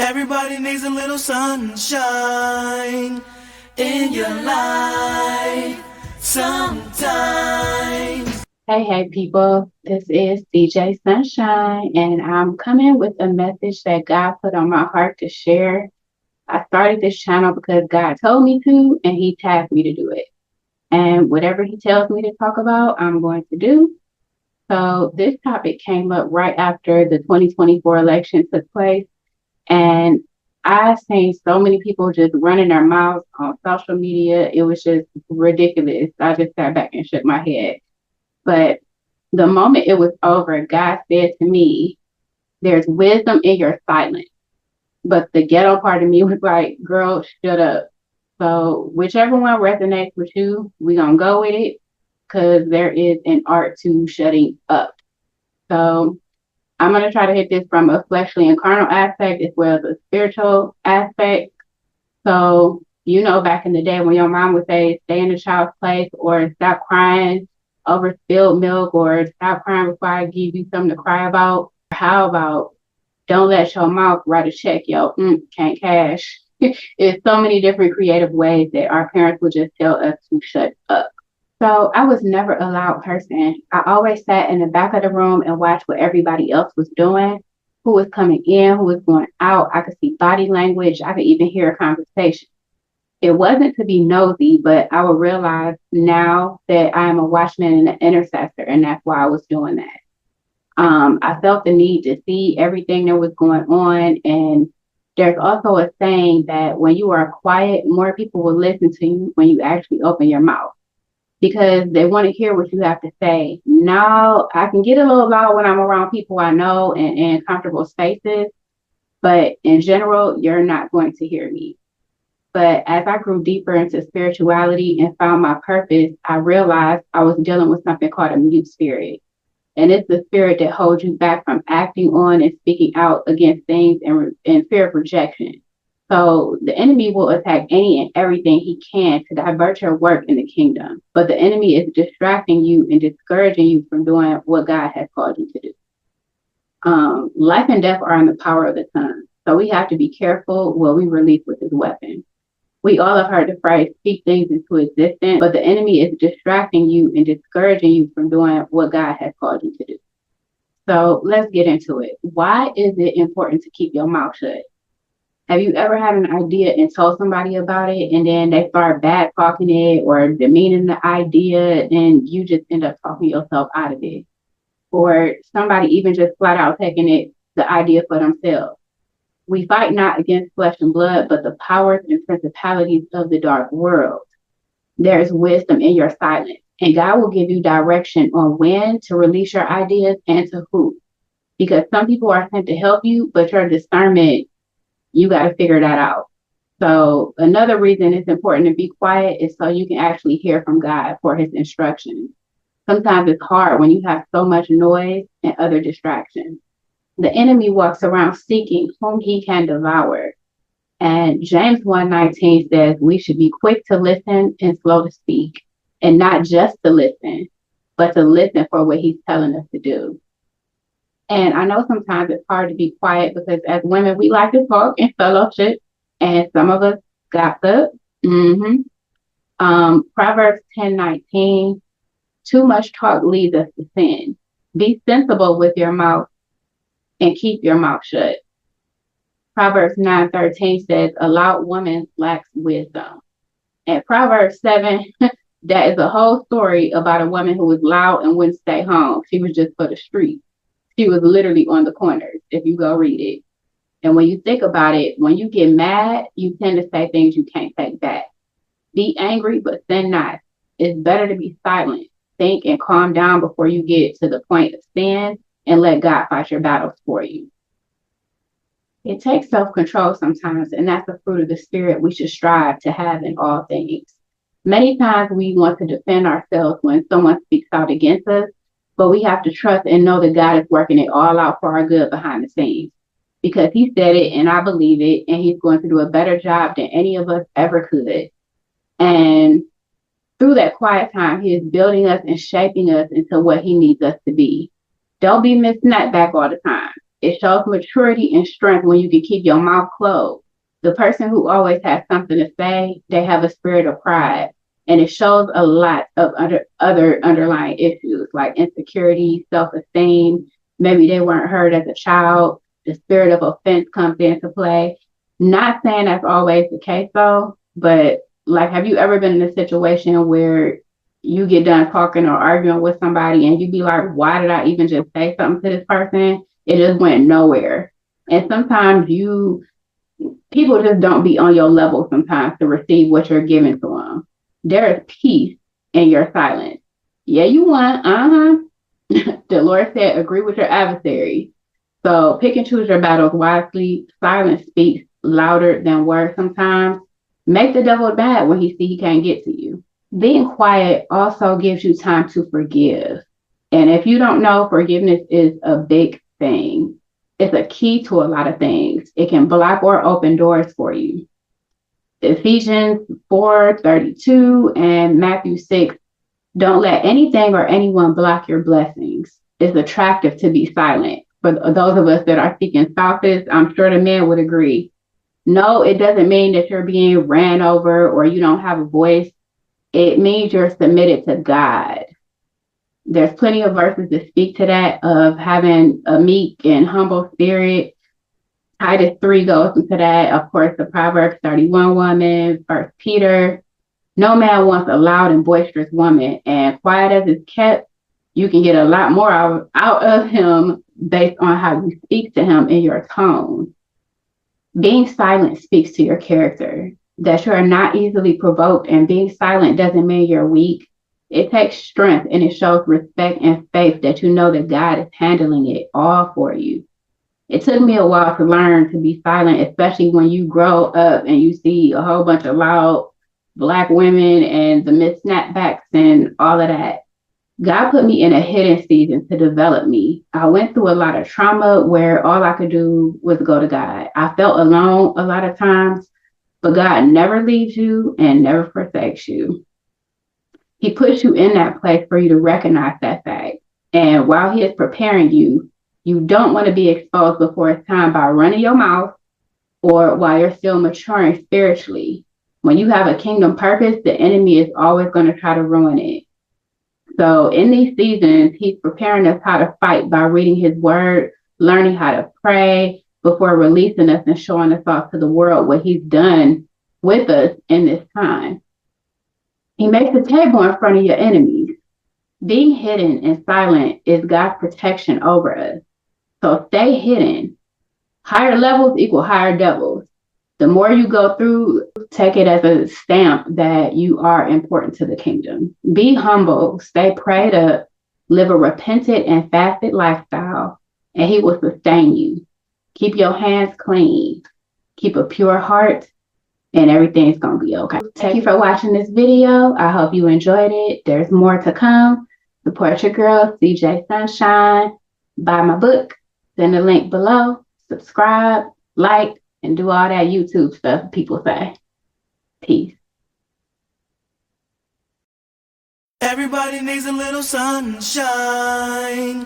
Everybody needs a little sunshine in your life sometimes. Hey, people, this is DJ Sunshine, and I'm coming with a message that God put on my heart to share. I started this channel because God told me to, and He tasked me to do it. And whatever He tells me to talk about, I'm going to do. So, this topic came up right after the 2024 election took place, and I seen so many people just running their mouths on social media. It was just ridiculous. I just sat back and shook my head. But the moment it was over, God said to me, there's wisdom in your silence. But the ghetto part of me was like, girl, shut up. So whichever one resonates with you, we're going to go with it because there is an art to shutting up. So I'm going to try to hit this from a fleshly and carnal aspect as well as a spiritual aspect. So, back in the day when your mom would say, stay in the child's place or stop crying over spilled milk or stop crying before I give you something to cry about. How about don't let your mouth write a check, yo, can't cash. It's so many different creative ways that our parents would just tell us to shut up. So I was never a loud person. I always sat in the back of the room and watched what everybody else was doing, who was coming in, who was going out. I could see body language. I could even hear a conversation. It wasn't to be nosy, but I would realize now that I am a watchman and an intercessor, and that's why I was doing that. I felt the need to see everything that was going on. And there's also a saying that when you are quiet, more people will listen to you when you actually open your mouth because they want to hear what you have to say. Now, I can get a little loud when I'm around people I know and in comfortable spaces, but in general, you're not going to hear me. But as I grew deeper into spirituality and found my purpose, I realized I was dealing with something called a mute spirit. And it's the spirit that holds you back from acting on and speaking out against things in fear of rejection. So the enemy will attack any and everything he can to divert your work in the kingdom. But the enemy is distracting you and discouraging you from doing what God has called you to do. Life and death are in the power of the tongue. So we have to be careful what we release with this weapon. We all have heard the phrase, speak things into existence, but the enemy is distracting you and discouraging you from doing what God has called you to do. So let's get into it. Why is it important to keep your mouth shut? Have you ever had an idea and told somebody about it and then they start bad talking it or demeaning the idea and you just end up talking yourself out of it? Or somebody even just flat out taking the idea for themselves? We fight not against flesh and blood, but the powers and principalities of the dark world. There is wisdom in your silence, and God will give you direction on when to release your ideas and to who. Because some people are sent to help you, but your discernment, you got to figure that out. So another reason it's important to be quiet is so you can actually hear from God for his instructions. Sometimes it's hard when you have so much noise and other distractions. The enemy walks around seeking whom he can devour. And James 1:19 says we should be quick to listen and slow to speak, and not just to listen, but to listen for what he's telling us to do. And I know sometimes it's hard to be quiet because as women, we like to talk and fellowship, and some of us gossip. Proverbs 10:19, too much talk leads us to sin. Be sensible with your mouth and keep your mouth shut. Proverbs 9:13 says, a loud woman lacks wisdom. And Proverbs 7, that is a whole story about a woman who was loud and wouldn't stay home. She was just for the street. She was literally on the corners, if you go read it. And when you think about it, when you get mad, you tend to say things you can't take back. Be angry, but sin not. It's better to be silent. Think and calm down before you get to the point of sin and let God fight your battles for you. It takes self-control sometimes, and that's the fruit of the spirit we should strive to have in all things. Many times we want to defend ourselves when someone speaks out against us, but we have to trust and know that God is working it all out for our good behind the scenes. Because he said it, and I believe it, and he's going to do a better job than any of us ever could. And through that quiet time, he is building us and shaping us into what he needs us to be. Don't be Miss Snapback all the time. It shows maturity and strength when you can keep your mouth closed. The person who always has something to say, they have a spirit of pride. And it shows a lot of other underlying issues like insecurity, self-esteem. Maybe they weren't heard as a child. The spirit of offense comes into play. Not saying that's always the case though, but like, have you ever been in a situation where you get done talking or arguing with somebody and you be like, why did I even just say something to this person? It just went nowhere. And sometimes people just don't be on your level sometimes to receive what you're giving to them. There is peace in your silence. Yeah, you won. The Lord said, agree with your adversary. So pick and choose your battles wisely. Silence speaks louder than words sometimes. Make the devil mad when he see he can't get to you. Being quiet also gives you time to forgive. And if you don't know, forgiveness is a big thing. It's a key to a lot of things. It can block or open doors for you. Ephesians 4:32 and Matthew 6, don't let anything or anyone block your blessings. It's attractive to be silent. For those of us that are seeking spouses, I'm sure the men would agree. No, it doesn't mean that you're being ran over or you don't have a voice. It means you're submitted to God. There's plenty of verses that speak to that, of having a meek and humble spirit. Titus 3 goes into that. Of course, the Proverbs 31 woman, 1 Peter. No man wants a loud and boisterous woman, and quiet as it's kept, you can get a lot more out of him based on how you speak to him in your tone. Being silent speaks to your character, that you are not easily provoked, and being silent doesn't mean you're weak. It takes strength and it shows respect and faith that you know that God is handling it all for you. It took me a while to learn to be silent, especially when you grow up and you see a whole bunch of loud Black women and the mid snapbacks and all of that. God put me in a hidden season to develop me. I went through a lot of trauma where all I could do was go to God. I felt alone a lot of times, but God never leaves you and never forsakes you. He puts you in that place for you to recognize that fact. And while he is preparing you, you don't want to be exposed before it's time by running your mouth or while you're still maturing spiritually. When you have a kingdom purpose, the enemy is always going to try to ruin it. So in these seasons, he's preparing us how to fight by reading his word, learning how to pray before releasing us and showing us off to the world what he's done with us in this time. He makes a table in front of your enemies. Being hidden and silent is God's protection over us. So stay hidden. Higher levels equal higher devils. The more you go through, take it as a stamp that you are important to the kingdom. Be humble, stay prayed up, live a repentant and fasted lifestyle, and he will sustain you. Keep your hands clean. Keep a pure heart, and everything's going to be okay. Thank you for watching this video. I hope you enjoyed it. There's more to come. Support your girl, CJ Sunshine. Buy my book. Send the link below. Subscribe, like, and do all that YouTube stuff people say. Peace. Everybody needs a little sunshine.